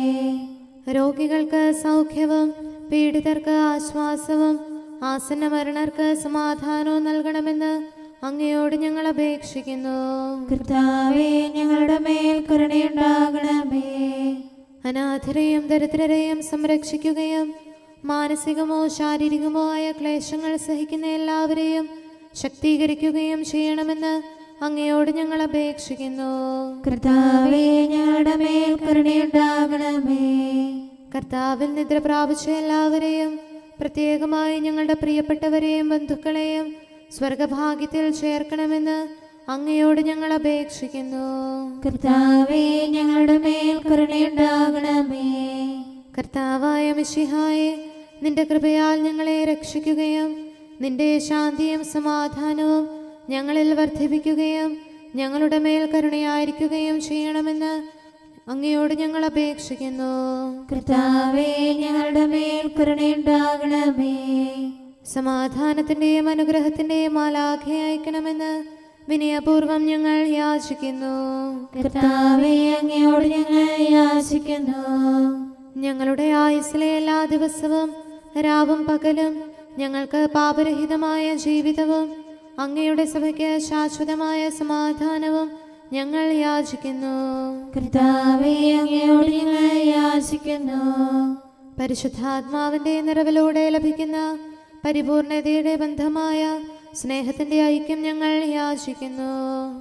[SPEAKER 2] രോഗികൾക്ക് സൗഖ്യവും പീഡിതർക്ക് ആശ്വാസവും ആസന്ന മരണർക്ക് സമാധാനവും നൽകണമെന്ന് അങ്ങയോട് ഞങ്ങൾ അപേക്ഷിക്കുന്നു.
[SPEAKER 1] കർത്താവേ, ഞങ്ങളുടെ മേൽ കരുണയുണ്ടാകണമേ.
[SPEAKER 2] അനാഥരെയും ദരിദ്രരെയും സംരക്ഷിക്കുകയും മാനസികമോ ശാരീരികമോ ആയ ക്ലേശങ്ങൾ സഹിക്കുന്ന എല്ലാവരെയും ശക്തീകരിക്കുകയും ചെയ്യണമെന്ന് അങ്ങയോട് ഞങ്ങൾ അപേക്ഷിക്കുന്നു.
[SPEAKER 1] കർത്താവേ, ഞങ്ങളുടെ മേൽ കരുണയുണ്ടാകണമേ.
[SPEAKER 2] കർത്താവിൽ നിദ്ര പ്രാപിച്ച എല്ലാവരെയും പ്രത്യേകമായി ഞങ്ങളുടെ പ്രിയപ്പെട്ടവരെയും ബന്ധുക്കളെയും സ്വർഗഭാഗ്യത്തിൽ ചേർക്കണമെന്ന് അങ്ങയോട് ഞങ്ങൾ അപേക്ഷിക്കുന്നു.
[SPEAKER 1] കർത്താവേ, ഞങ്ങളുടെ മേൽ കരുണയുണ്ടാകണമേ.
[SPEAKER 2] കർത്താവായ മിശിഹായെ, നിന്റെ കൃപയാൽ ഞങ്ങളെ രക്ഷിക്കുകയും നിന്റെ ശാന്തിയും സമാധാനവും ഞങ്ങളിൽ വർദ്ധിപ്പിക്കുകയും ഞങ്ങളുടെ മേൽ കരുണയായിരിക്കുകയും ചെയ്യണമെന്ന് അങ്ങയോട് ഞങ്ങൾ അപേക്ഷിക്കുന്നു.
[SPEAKER 1] കർത്താവേ, ഞങ്ങളുടെ മേൽ കരുണയുണ്ടാകണമേ.
[SPEAKER 2] സമാധാനത്തിന്റെയും അനുഗ്രഹത്തിന്റെയും മാലാഖയെ അയക്കണമെന്ന് വിനയപൂർവം ഞങ്ങൾ യാചിക്കുന്നു.
[SPEAKER 1] കർത്താവേ, അങ്ങയോട് ഞങ്ങൾ യാചിക്കുന്നു.
[SPEAKER 2] ഞങ്ങളുടെ ആയുസ്സിലെ എല്ലാ ദിവസവും രാവും പകലും ഞങ്ങൾക്ക് പാപരഹിതമായ ജീവിതവും അങ്ങയുടെ സഭയ്ക്ക് ശാശ്വതമായ സമാധാനവും ഞങ്ങൾ യാചിക്കുന്നു.
[SPEAKER 1] കർത്താവേ, അങ്ങയോട് ഞങ്ങൾ യാചിക്കുന്നു.
[SPEAKER 2] പരിശുദ്ധാത്മാവിന്റെ നിറവിലൂടെ ലഭിക്കുന്ന പരിപൂർണതയുടെ ബന്ധമായ സ്നേഹത്തിന്റെ ഐക്യം ഞങ്ങൾ യാചിക്കുന്നു.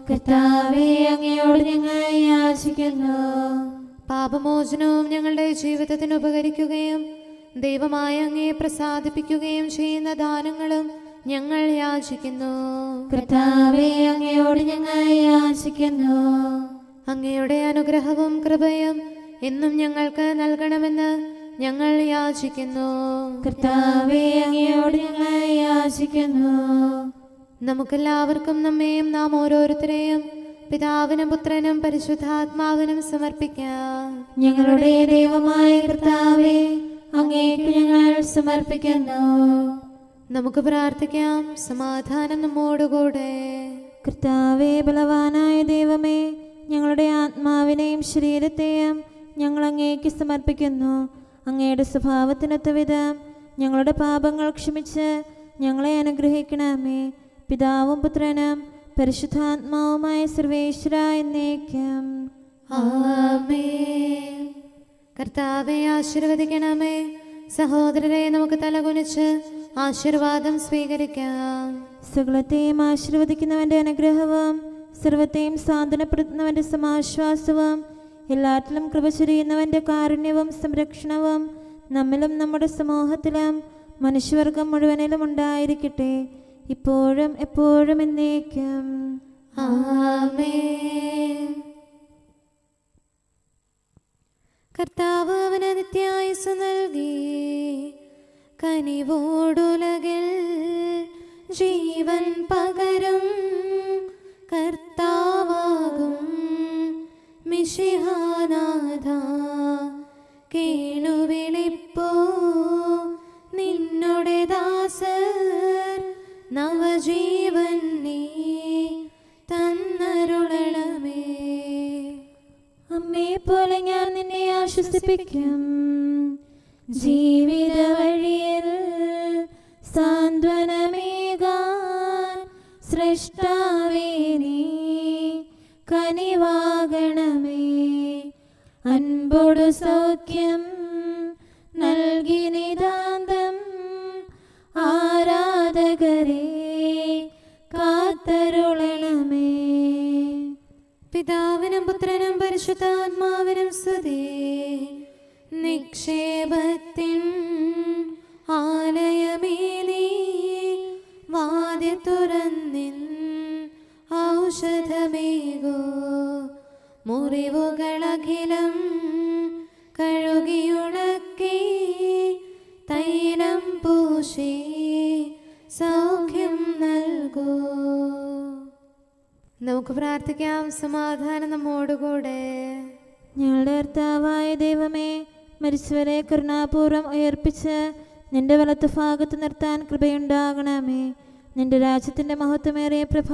[SPEAKER 1] കർത്താവേ, അങ്ങയോട് ഞങ്ങൾ യാചിക്കുന്നു.
[SPEAKER 2] പാപമോചനവും ഞങ്ങളുടെ ജീവിതത്തിന് ഉപകരിക്കുകയും ദൈവമായ അങ്ങയെ പ്രസാദിപ്പിക്കുകയും ചെയ്യുന്ന ദാനങ്ങളും ഞങ്ങൾ യാചിക്കുന്നു.
[SPEAKER 1] കർത്താവേ, അങ്ങയോട് ഞങ്ങൾ യാചിക്കുന്നു.
[SPEAKER 2] അങ്ങയുടെ അനുഗ്രഹവും കൃപയും എന്നും ഞങ്ങൾക്ക് നൽകണമെന്ന് ഞങ്ങൾ യാചിക്കുന്നു.
[SPEAKER 1] കർത്താവേ, അങ്ങയോട് ഞങ്ങൾ യാചിക്കുന്നു.
[SPEAKER 2] നമുക്കെല്ലാവർക്കും നമ്മെയും നാം ഓരോരുത്തരെയും പിതാവിനും പുത്രനും പരിശുദ്ധാത്മാവിനും സമർപ്പിക്കാം.
[SPEAKER 1] ഞങ്ങളുടെ ദൈവമായ കർത്താവേ, അങ്ങേക്ക് ഞങ്ങൾ സമർപ്പിക്കുന്നു.
[SPEAKER 2] നമുക്ക് പ്രാർത്ഥിക്കാം. സമാധാനം നമ്മോടുകൂടെ.
[SPEAKER 1] കർത്താവേ, ബലവാനായ ദൈവമേ, ഞങ്ങളുടെ ആത്മാവിനെയും ശരീരത്തെയും ഞങ്ങൾ അങ്ങേക്ക് സമർപ്പിക്കുന്നു. അങ്ങയുടെ സ്വഭാവത്തിനൊത്ത വിധം ഞങ്ങളുടെ പാപങ്ങൾ ക്ഷമിച്ച് ഞങ്ങളെ അനുഗ്രഹിക്കണമേ. പിതാവും പുത്രനും പരിശുദ്ധാത്മാവുമായ സർവേശ്വര എന്നേക്കും
[SPEAKER 2] ആമേൻ. കർത്താവെ ആശീർവദിക്കണമേ. സഹോദരരെ, നമുക്ക് തലകുനിച്ച് ആശീർവാദം സ്വീകരിക്കാം.
[SPEAKER 1] സകലത്തെയും ആശീർവദിക്കുന്നവന്റെ അനുഗ്രഹവും സർവത്തെയും സാന്ത്വനപ്പെടുത്തുന്നവന്റെ സമാശ്വാസവും എല്ലാറ്റിലും കൃപ ചൊരിയുന്നവന്റെ കാരുണ്യവും സംരക്ഷണവും നമ്മിലും നമ്മുടെ സമൂഹത്തിലും മനുഷ്യവർഗം മുഴുവനിലും ഉണ്ടായിരിക്കട്ടെ, ഇപ്പോഴും എപ്പോഴും എന്നേക്കും.
[SPEAKER 2] ആമേൻ. കർത്താവ് അവന് നിത്യായുസ്സ് നൽകി, കനിവോടുലകിൽ ജീവൻ പകരും കർത്താവാകും മിശിഹാനാഥ. കേണുവിളിപ്പോ നിന്നുടെ ദാസർ, നവജീവൻ നീ തന്നരുളണമേ.
[SPEAKER 1] അമ്മയെ പോലെ ഞാൻ നിന്നെ ആശ്വസിപ്പിക്കും, ജീവിത വഴിയിൽ സാന്ത്വനമേകാൻ സൃഷ്ടാവേ നീ കനിവാകണമേ. അൻപോടു സൗഖ്യം നൽകി നിതാന്തം ആരാധകരെ കാത്തരുളണമേ.
[SPEAKER 2] പിതാവിനും പുത്രനും പരിശുദ്ധാത്മാവിനും സ്തുതി. നിക്ഷേപത്തിൻ ആലയമേ നീ, വാതിൽ തുറന്നിൻ ഔഷധമേകോ. മുറിവുകളഖിലം കഴുകിയുണക്കി തൈലം പൂശി സൗഖ്യം നൽകൂ. നമുക്ക് പ്രാർത്ഥിക്കാം. സമാധാനം നമ്മോടുകൂടെ.
[SPEAKER 1] ഞങ്ങളുടെ കർത്താവായ ദൈവമേ, മരിച്ചവരെ കരുണാപൂർവ്വം ഉയർപ്പിച്ച് നിന്റെ വലത്ത് ഭാഗത്ത് നിർത്താൻ കൃപയുണ്ടാകണമേ. നിന്റെ രാജ്യത്തിൻ്റെ മഹത്വമേറിയ പ്രഭ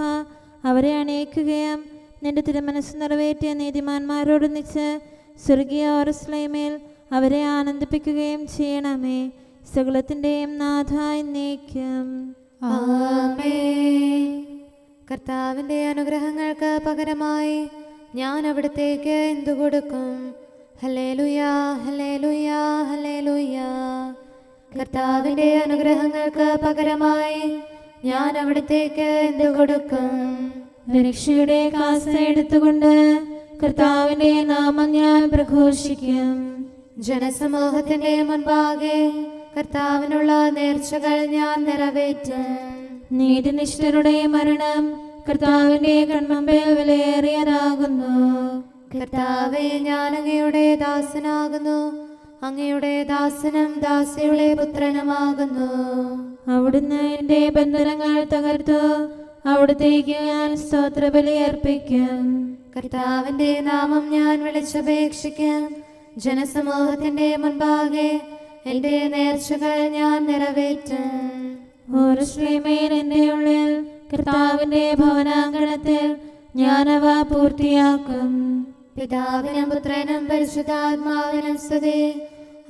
[SPEAKER 1] അവരെ അണയിക്കുകയും നിന്റെ തിരുമനസ് നിറവേറ്റിയ നീതിമാന്മാരോടൊന്നിച്ച് സ്വർഗീയ ഓരസ്ലൈമേൽ അവരെ ആനന്ദിപ്പിക്കുകയും ചെയ്യണമേ. സകലത്തിൻ്റെയും നാഥ എന്നേക്കും.
[SPEAKER 2] ആമേൻ. കർത്താവിൻ്റെ അനുഗ്രഹങ്ങൾക്ക് പകരമായി ഞാൻ അവിടത്തേക്ക് എന്തു കൊടുക്കും? ഹല്ലേലൂയാ, ഹല്ലേലൂയാ, ഹല്ലേലൂയാ. കർത്താവിൻ്റെ അനുഗ്രഹങ്ങൾക്ക് പകരമായി ഞാൻ അവിടത്തേക്ക് എന്തു കൊടുക്കും?
[SPEAKER 1] രക്ഷയുടെ കാസ എടുത്തുകൊണ്ട് കർത്താവിൻ്റെ നാമം ഞാൻ പ്രഘോഷിക്കും.
[SPEAKER 2] ജനസമൂഹത്തിന്റെ മുൻപാകെ കർത്താവിനുള്ള നേർച്ചകൾ ഞാൻ നിറവേറ്റും.
[SPEAKER 1] നീതിനിഷ്ഠരുടെ മരണം കർത്താവിൻ്റെ കൺമുമ്പിൽ വിലയേറിയതാകുന്നു.
[SPEAKER 2] കർത്താവേ, ഞാൻ അങ്ങയുടെ ദാസനാകുന്നു, അങ്ങയുടെ ദാസനും ദാസിയുടെ പുത്രനുമാകുന്നു.
[SPEAKER 1] അവിടുന്ന് എൻ്റെ ബന്ധനങ്ങൾ തകർത്തു, അവിടുത്തേക്ക് ഞാൻ സ്തോത്രബലി അർപ്പിക്കും.
[SPEAKER 2] കർത്താവിന്റെ നാമം ഞാൻ വിളിച്ചപേക്ഷിക്കും. ജനസമൂഹത്തിന്റെ മുൻപാകെ എന്റെ നേർച്ചകൾ ഞാൻ നിറവേറ്റും.
[SPEAKER 1] ഓരശ്രീമേൽ എൻ്റെ ഉള്ളിൽ കർത്താവിൻ്റെ ഭവനാങ്കണത്തിൽ ഞാനവ പൂർത്തിയാക്കും.
[SPEAKER 2] പിതാവിനും പുത്രനും പരിശുദ്ധാത്മാവിനും സ്തുതി,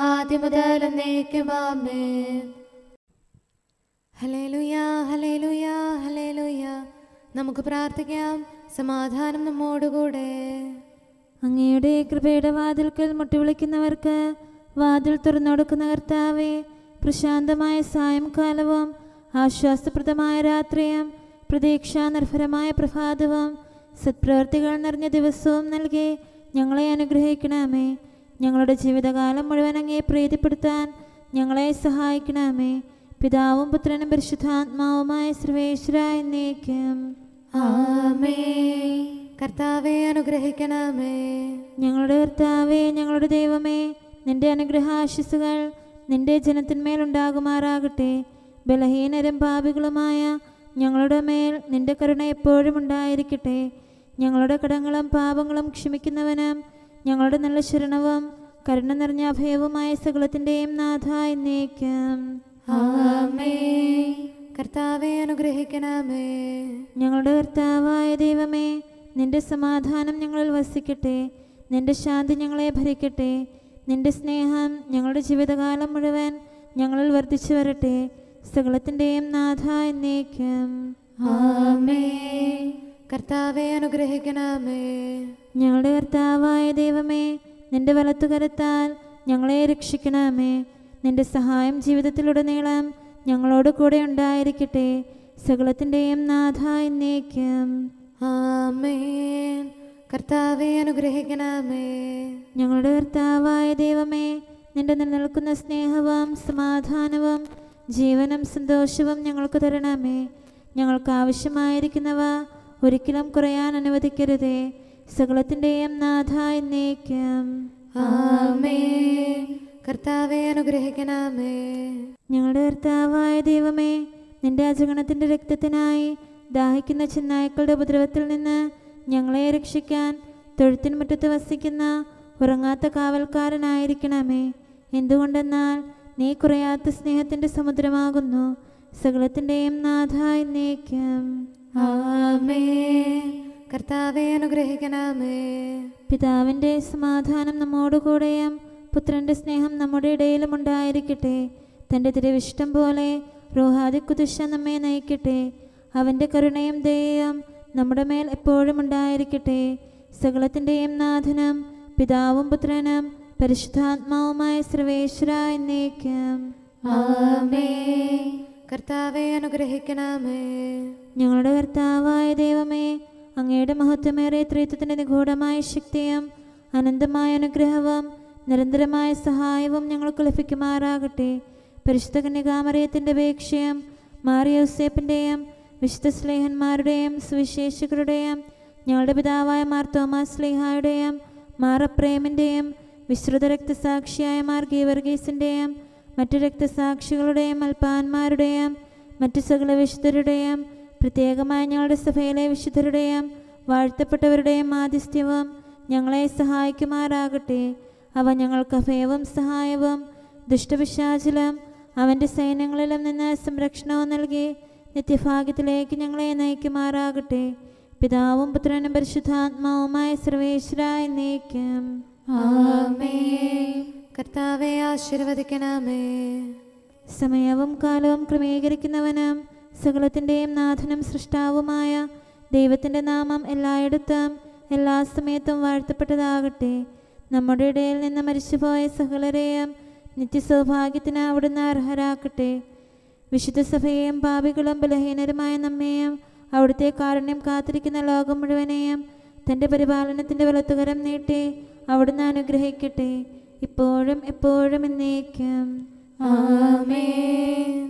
[SPEAKER 2] ആദ്യം മുതൽ എന്നേക്കും. ആമേൻ. ഹല്ലേലൂയാ, ഹല്ലേലൂയാ, ഹല്ലേലൂയാ. നമുക്ക് പ്രാർത്ഥിക്കാം. സമാധാനം നമ്മോടുകൂടെ.
[SPEAKER 1] അങ്ങയുടെ കൃപയുടെ വാതിൽക്കൽ മുട്ടിവിളിക്കുന്നവർക്ക് വാതിൽ തുറന്നുകൊടുക്കുന്ന കർത്താവേ, പ്രശാന്തമായ സായംകാലവും ആശ്വാസപ്രദമായ രാത്രിയും പ്രതീക്ഷാനിർഭരമായ പ്രഭാതവും സത്പ്രവർത്തികൾ നിറഞ്ഞ ദിവസവും നൽകി ഞങ്ങളെ അനുഗ്രഹിക്കണമേ. ഞങ്ങളുടെ ജീവിതകാലം മുഴുവൻ അങ്ങേ പ്രീതിപ്പെടുത്താൻ ഞങ്ങളെ സഹായിക്കണമേ. പിതാവും പുത്രനും പരിശുദ്ധാത്മാവുമായ സർവേശ്വര എന്നേക്കും.
[SPEAKER 2] ആമേൻ. കർത്താവേ, അനുഗ്രഹിക്കണമേ.
[SPEAKER 1] ഞങ്ങളുടെ കർത്താവേ, ഞങ്ങളുടെ ദൈവമേ, നിന്റെ അനുഗ്രഹാശിസുകൾ നിന്റെ ജനത്തിന്മേലുണ്ടാകുമാറാകട്ടെ. ബലഹീനരും പാപികളുമായ ഞങ്ങളുടെ മേൽ നിന്റെ കരുണ എപ്പോഴും ഉണ്ടായിരിക്കട്ടെ. ഞങ്ങളുടെ കടങ്ങളും പാപങ്ങളും ക്ഷമിക്കുന്നവനും ഞങ്ങളുടെ നല്ല ശരണവും കരുണ നിറഞ്ഞ അഭയവുമായ സകലത്തിൻ്റെയും നാഥ എന്നേക്കും.
[SPEAKER 2] ആമേൻ. കർത്താവേ, അനുഗ്രഹിക്കണമേ.
[SPEAKER 1] ഞങ്ങളുടെ കർത്താവായ ദൈവമേ, നിന്റെ സമാധാനം ഞങ്ങളിൽ വസിക്കട്ടെ. നിന്റെ ശാന്തി ഞങ്ങളെ ഭരിക്കട്ടെ. നിന്റെ സ്നേഹം ഞങ്ങളുടെ ജീവിതകാലം മുഴുവൻ ഞങ്ങളിൽ വർദ്ധിച്ചു വരട്ടെ. സകലത്തിൻ്റെയും നാഥ എന്നേക്കും.
[SPEAKER 2] ആമേൻ. കർത്താവേ, അനുഗ്രഹിക്കണമേ.
[SPEAKER 1] ഞങ്ങളുടെ കർത്താവായ ദൈവമേ, നിന്റെ വലത്തുകരത്താൽ ഞങ്ങളെ രക്ഷിക്കണമേ. നിന്റെ സഹായം ജീവിതത്തിലുടനീളം ഞങ്ങളോട് കൂടെ ഉണ്ടായിരിക്കട്ടെ. സകലത്തിൻ്റെയും നാഥ എന്നേക്കും.
[SPEAKER 2] ആമേൻ. കർത്താവേ, അനുഗ്രഹിക്കണമേ.
[SPEAKER 1] ഞങ്ങളുടെ കർത്താവായ ദൈവമേ, നിന്റെ നിലനിൽക്കുന്ന സ്നേഹവും സമാധാനവും ജീവനും സന്തോഷവും ഞങ്ങൾക്ക് തരണമേ. ഞങ്ങൾക്ക് ആവശ്യമായിരിക്കുന്നവ ഒരിക്കലും കുറയാൻ അനുവദിക്കരുതേ. സകലത്തിൻ്റെയും നാഥ എന്നേക്കും.
[SPEAKER 2] ആമേൻ. കർത്താവെ അനുഗ്രഹിക്കണമേ.
[SPEAKER 1] ഞങ്ങളുടെ കർത്താവായ ദൈവമേ, നിന്റെ അജഗണത്തിൻ്റെ രക്തത്തിനായി ദാഹിക്കുന്ന ചെന്നായ്ക്കളുടെ ഉപദ്രവത്തിൽ നിന്ന് ഞങ്ങളെ രക്ഷിക്കാൻ തൊഴുത്തിൻ മുറ്റത്ത് വസിക്കുന്ന ഉറങ്ങാത്ത കാവൽക്കാരനായിരിക്കണമേ. എന്തുകൊണ്ടെന്നാൽ നീ കുറയാത്ത സ്നേഹത്തിൻ്റെ സമുദ്രമാകുന്നു. സകലത്തിൻ്റെയും നാഥ എന്നേക്കും.
[SPEAKER 2] ആമേൻ. കർത്താവെ അനുഗ്രഹിക്കണമേ.
[SPEAKER 1] പിതാവിൻ്റെ സമാധാനം നമ്മോടുകൂടെയും പുത്രൻ്റെ സ്നേഹം നമ്മുടെ ഇടയിലും ഉണ്ടായിരിക്കട്ടെ. തൻ്റെ തിരുവിഷ്ടം പോലെ റോഹാദിക്കുദുശ നമ്മെ നയിക്കട്ടെ. അവൻ്റെ കരുണയും ദയയും നമ്മുടെ മേൽ എപ്പോഴും ഉണ്ടായിരിക്കട്ടെ. സകലത്തിൻ്റെയും നാഥനും പിതാവും പുത്രനും പരിശുദ്ധാത്മാവുമായ സർവേശ്വര എന്നേക്കും.
[SPEAKER 2] ആമേൻ. കർത്താവെ അനുഗ്രഹിക്കണമേ.
[SPEAKER 1] ഞങ്ങളുടെ കർത്താവായ ദൈവമേ, അങ്ങയുടെ മഹത്വമേറിയ ത്രിത്വത്തിൻ്റെ നിഗൂഢമായ ശക്തിയും അനന്തമായ അനുഗ്രഹവും നിരന്തരമായ സഹായവും ഞങ്ങൾക്ക് ലഭിക്കുമാറാകട്ടെ. പരിശുദ്ധ കന്യകാമറിയത്തിൻ്റെ അപേക്ഷയും മാറിയോസേപ്പിൻ്റെയും വിശുദ്ധ സ്ലേഹന്മാരുടെയും സുവിശേഷകരുടെയും ഞങ്ങളുടെ പിതാവായ മാർ തോമാസ് സ്ലീഹായുടെയും മാർ അപ്രേമിൻ്റെയും വിശ്രുത രക്തസാക്ഷിയായ മാർ ഗീവർഗീസിൻ്റെയും മറ്റു രക്തസാക്ഷികളുടെയും അൽപ്പാന്മാരുടെയും മറ്റു സകല വിശുദ്ധരുടെയും പ്രത്യേകമായി ഞങ്ങളുടെ സഭയിലെ വിശുദ്ധരുടെയും വാഴ്ത്തപ്പെട്ടവരുടെയും മാധ്യസ്ഥ്യവും ഞങ്ങളെ സഹായിക്കുമാറാകട്ടെ. അവ ഞങ്ങൾക്ക് അഭയവും സഹായവും ദുഷ്ടപിശാചിലും അവൻ്റെ സൈന്യങ്ങളിലും നിന്ന് സംരക്ഷണവും നൽകി നിത്യഭാഗ്യത്തിലേക്ക് ഞങ്ങളെ നയിക്കുമാറാകട്ടെ. പിതാവും പുത്രനും പരിശുദ്ധാത്മാവുമായ സർവേശ്വര എന്നേക്കും.
[SPEAKER 2] ആമേൻ. കർത്താവെ ആശീർവദിക്കണമേ.
[SPEAKER 1] സമയവും കാലവും ക്രമീകരിക്കുന്നവനും സകലത്തിൻ്റെയും നാഥനും സൃഷ്ടാവുമായ ദൈവത്തിൻ്റെ നാമം എല്ലായിടത്തും എല്ലാ സമയത്തും വാഴ്ത്തപ്പെട്ടതാകട്ടെ. നമ്മുടെ ഇടയിൽ നിന്ന് മരിച്ചുപോയ സകലരെയും നിത്യസൗഭാഗ്യത്തിന് അവിടുന്ന് അർഹരാക്കട്ടെ. വിശുദ്ധ സഭയെയും പാപികളും ബലഹീനരുമായ നമ്മെയും അവിടുത്തെ കാരുണ്യം കാത്തിരിക്കുന്ന ലോകം മുഴുവനെയും തൻ്റെ പരിപാലനത്തിൻ്റെ വലത്തുകരം നീട്ടി അവിടുന്ന് അനുഗ്രഹിക്കട്ടെ, ഇപ്പോഴും എപ്പോഴും എന്നേക്കും.
[SPEAKER 2] ആമേൻ.